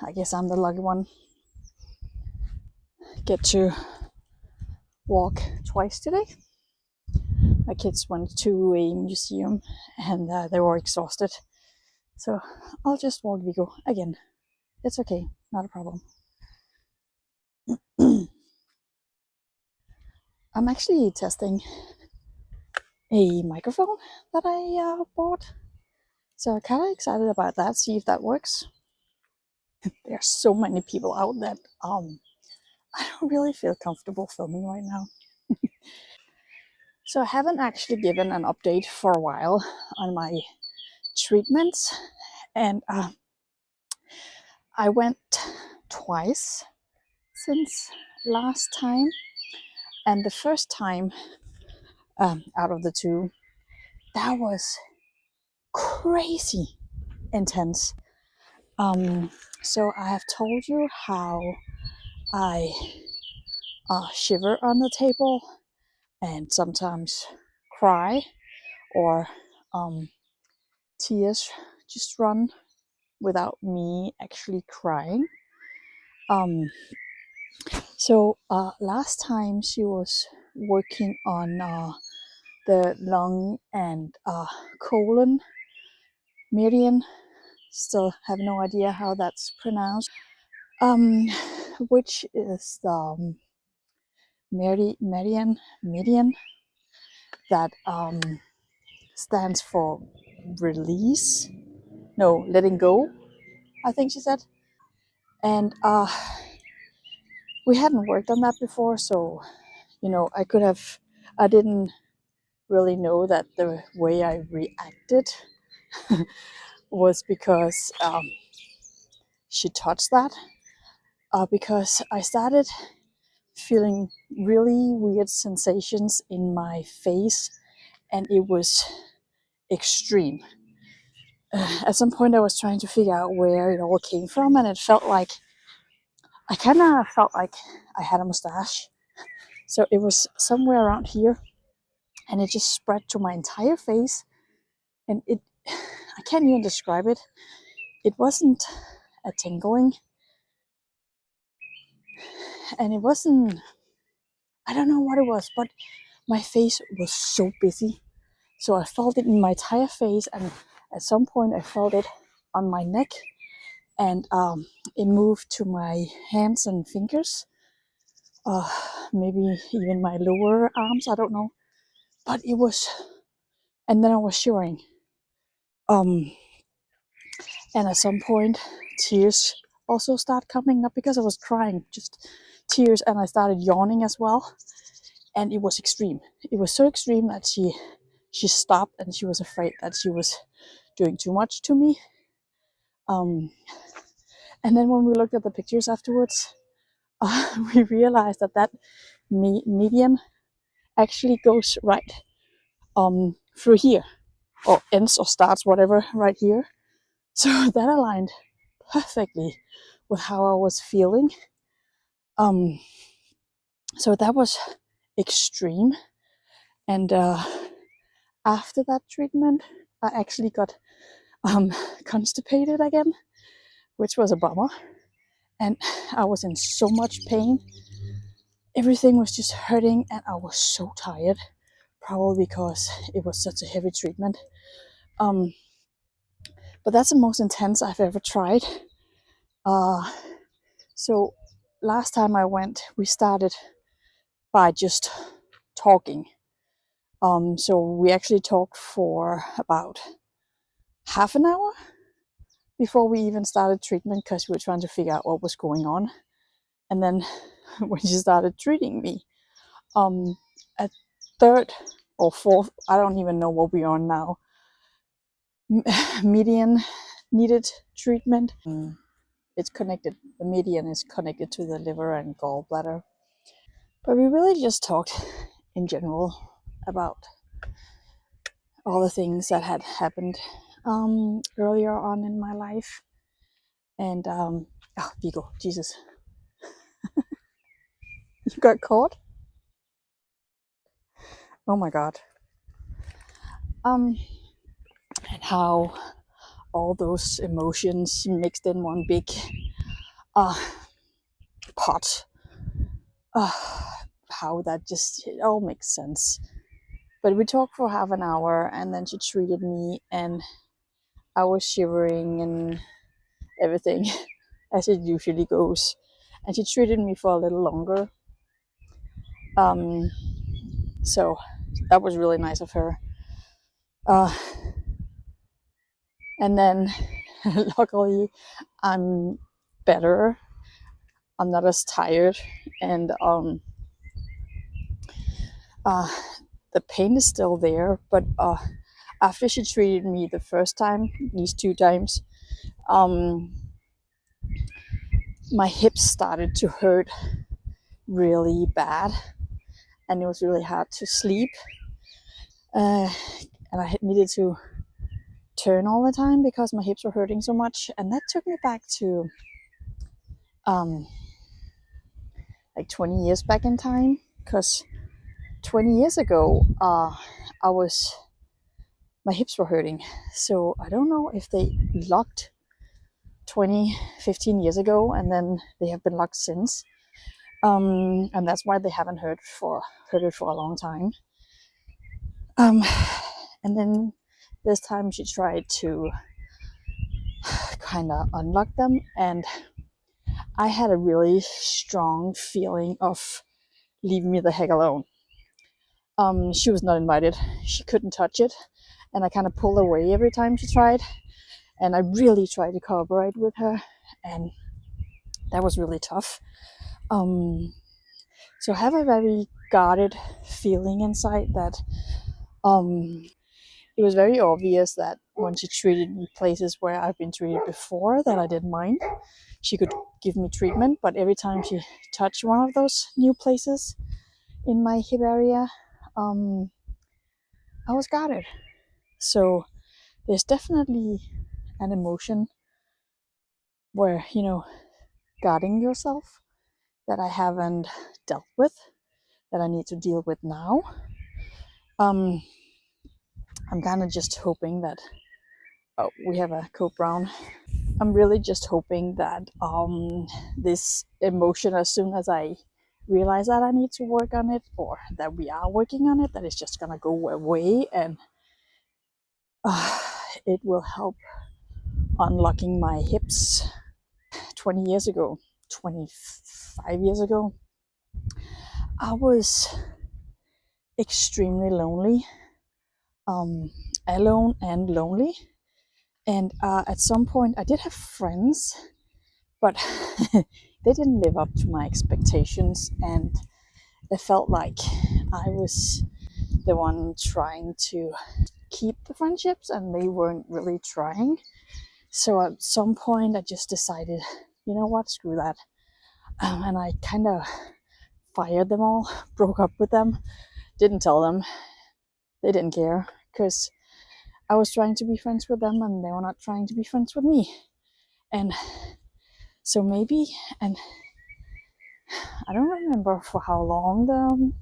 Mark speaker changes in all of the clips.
Speaker 1: I guess I'm the lucky one. Get to walk twice today. My kids went to a museum and they were exhausted. So I'll just walk Vigo again. It's okay, not a problem. I'm actually testing a microphone that I bought. So I'm kind of excited about that, see if that works. There's so many people out that I don't really feel comfortable filming right now. So I haven't actually given an update for a while on my treatments, and I went twice since last time, and the first time out of the two, that was crazy intense. So I have told you how I shiver on the table and sometimes cry, or tears just run without me actually crying. So last time she was working on the lung and colon meridian. Still have no idea how that's pronounced. Which is the meridian that stands for release. No, letting go, I think she said. And we hadn't worked on that before, so I didn't really know that the way I reacted was because she touched that. Because I started feeling really weird sensations in my face, and it was extreme. At some point, I was trying to figure out where it all came from, and it felt like I kind of felt like I had a mustache. So it was somewhere around here, and it just spread to my entire face, and I can't even describe it. It wasn't a tingling, and it wasn't, I don't know what it was, but my face was so busy. So I felt it in my entire face, and at some point I felt it on my neck, and it moved to my hands and fingers, maybe even my lower arms, I don't know. But it was, and then I was shivering. And at some point, tears also started coming up because I was crying, just tears, and I started yawning as well. And it was extreme. It was so extreme that she stopped, and she was afraid that she was doing too much to me. And then when we looked at the pictures afterwards, we realized that median actually goes right through here, or ends or starts, whatever, right here. So that aligned perfectly with how I was feeling. So that was extreme. And after that treatment, I actually got constipated again, which was a bummer. And I was in so much pain. Everything was just hurting, and I was so tired, probably because it was such a heavy treatment. But that's the most intense I've ever tried. So last time I went, we started by just talking. So we actually talked for about half an hour before we even started treatment, because we were trying to figure out what was going on. And then when she started treating me, at third or fourth, I don't even know what we're on now, median needed treatment. It's connected, the median is connected to the liver and gallbladder. But we really just talked in general about all the things that had happened earlier on in my life. And Vigo, Jesus, you got caught. Oh my god. And how all those emotions mixed in one big pot. Uh, how that just, it all makes sense. But we talked for half an hour and then she treated me and I was shivering and everything as it usually goes. And she treated me for a little longer. So that was really nice of her. And then luckily I'm better. I'm not as tired, and the pain is still there. But after she treated me the first time, these 2 times, my hips started to hurt really bad, and it was really hard to sleep. And I needed to turn all the time because my hips were hurting so much, and that took me back to like 20 years back in time, because 20 years ago my hips were hurting. So I don't know if they locked 15 years ago and then they have been locked since, and that's why they haven't hurt it for a long time. And then this time she tried to kind of unlock them, and I had a really strong feeling of leave me the heck alone. She was not invited. She couldn't touch it, and I kind of pulled away every time she tried, and I really tried to cooperate with her, and that was really tough. So I have a very guarded feeling inside that it was very obvious that when she treated me places where I've been treated before, that I didn't mind. She could give me treatment, but every time she touched one of those new places in my hip area, I was guarded. So there's definitely an emotion where, guarding yourself that I haven't dealt with, that I need to deal with now. I'm kind of just hoping that, oh, we have a Coke Brown. I'm really just hoping that this emotion, as soon as I realize that I need to work on it, or that we are working on it, that it's just gonna go away, and it will help unlocking my hips. 20 years ago, 25 years ago, I was extremely lonely, alone and lonely. And at some point, I did have friends, but they didn't live up to my expectations, and it felt like I was the one trying to keep the friendships, and they weren't really trying. So at some point, I just decided, you know what, screw that. And I kind of fired them all, broke up with them, didn't tell them. They didn't care because I was trying to be friends with them and they were not trying to be friends with me. And so maybe, and I don't remember for how long the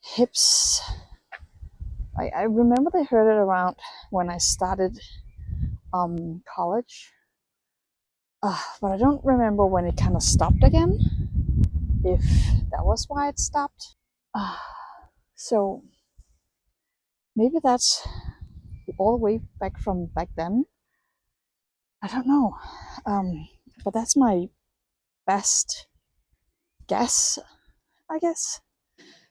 Speaker 1: hips, I remember they hurt it around when I started college. But I don't remember when it kind of stopped again, if that was why it stopped. So maybe that's all the way back from back then. I don't know. But that's my best guess, I guess.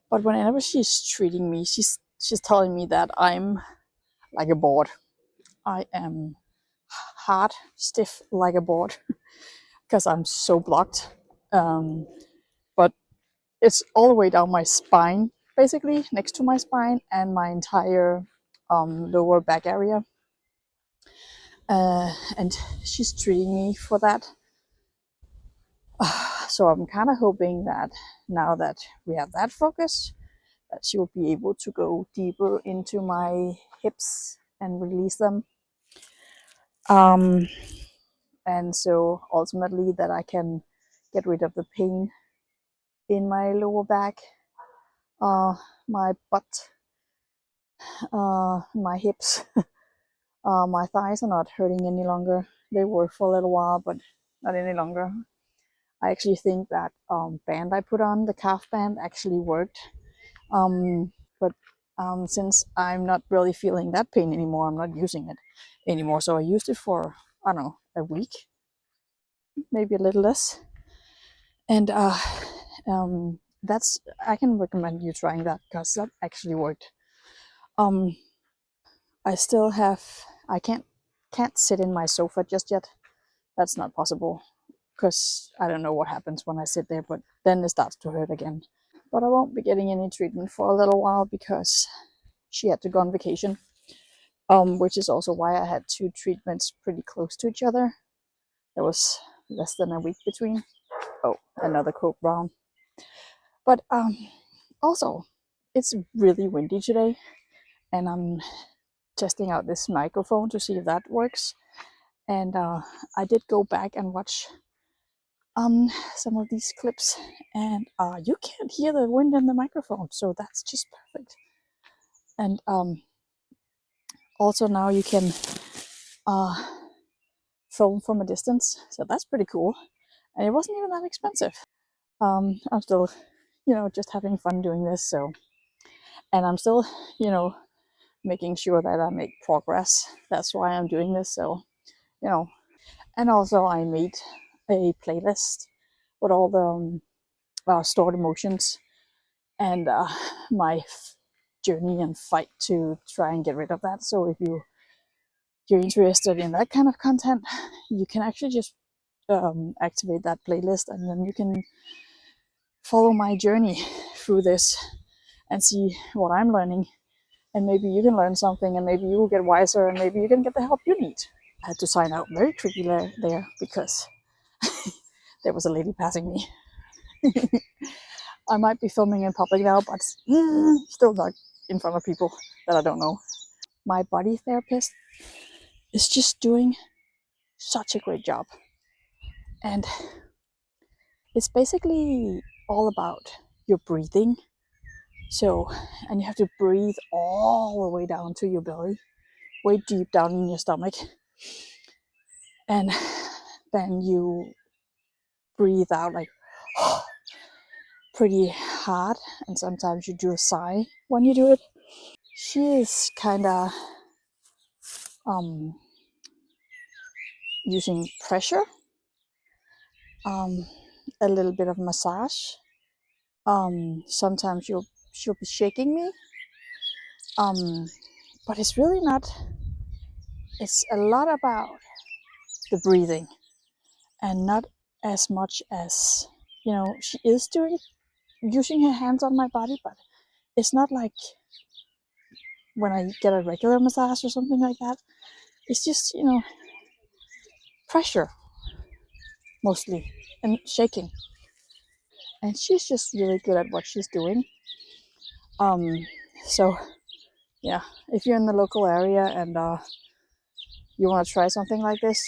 Speaker 1: But whenever she's treating me, she's telling me that I'm like a board. I am hard, stiff like a board because I'm so blocked. But it's all the way down my spine, basically next to my spine and my entire lower back area. And she's treating me for that. So I'm kind of hoping that now that we have that focus, that she will be able to go deeper into my hips and release them. And so ultimately that I can get rid of the pain in my lower back, my butt, my hips. My thighs are not hurting any longer. They were for a little while, but not any longer. I actually think that band I put on, the calf band, actually worked. But since I'm not really feeling that pain anymore, I'm not using it anymore. So I used it for, I don't know, a week, maybe a little less. And that's, I can recommend you trying that because that actually worked. Um, I still have, I can't sit in my sofa just yet. That's not possible because I don't know what happens when I sit there, but then it starts to hurt again. But I won't be getting any treatment for a little while because she had to go on vacation, which is also why I had two treatments pretty close to each other. There was less than a week between. Oh, another Coke Brown. But also, it's really windy today, and I'm testing out this microphone to see if that works. And I did go back and watch some of these clips, and you can't hear the wind in the microphone, so that's just perfect. And also now you can film from a distance, so that's pretty cool. And it wasn't even that expensive. I'm still, just having fun doing this. So, and I'm still, making sure that I make progress. That's why I'm doing this. So, and also I made a playlist with all the stored emotions and my journey and fight to try and get rid of that. So if you're interested in that kind of content, you can actually just activate that playlist, and then you can follow my journey through this and see what I'm learning. And maybe you can learn something, and maybe you will get wiser, and maybe you can get the help you need. I had to sign out very tricky there because there was a lady passing me. I might be filming in public now, but still not in front of people that I don't know. My body therapist is just doing such a great job. And it's basically all about your breathing. So, and you have to breathe all the way down to your belly, way deep down in your stomach. And then you breathe out like pretty hard. And sometimes you do a sigh when you do it. She is kind of using pressure, a little bit of massage. Sometimes she'll be shaking me. But it's really not. It's a lot about the breathing, and not as much as she is doing using her hands on my body, but it's not like when I get a regular massage or something like that. It's just pressure mostly and shaking, and she's just really good at what she's doing. So yeah, if you're in the local area and you want to try something like this,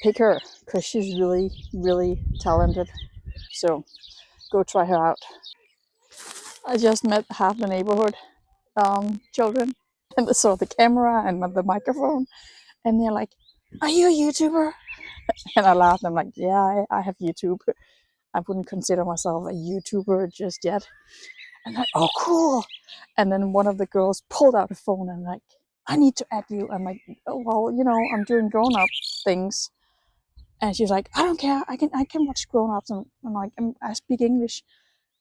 Speaker 1: pick her because she's really, really talented. So go try her out. I just met half the neighborhood children, and they saw the camera and the microphone, and they're like, "Are you a YouTuber?" And I laughed. I'm like, "Yeah, I have YouTube. I wouldn't consider myself a YouTuber just yet." And like, "Oh, cool!" And then one of the girls pulled out a phone and like, "I need to add you." I'm like, "Oh well, I'm doing grown-up things." And she's like, "I don't care. I can watch grown-ups." And I'm like, "I speak English."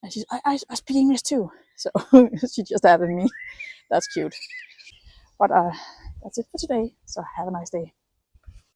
Speaker 1: And she's, I speak English too. So she just added me. That's cute. But that's it for today. So have a nice day.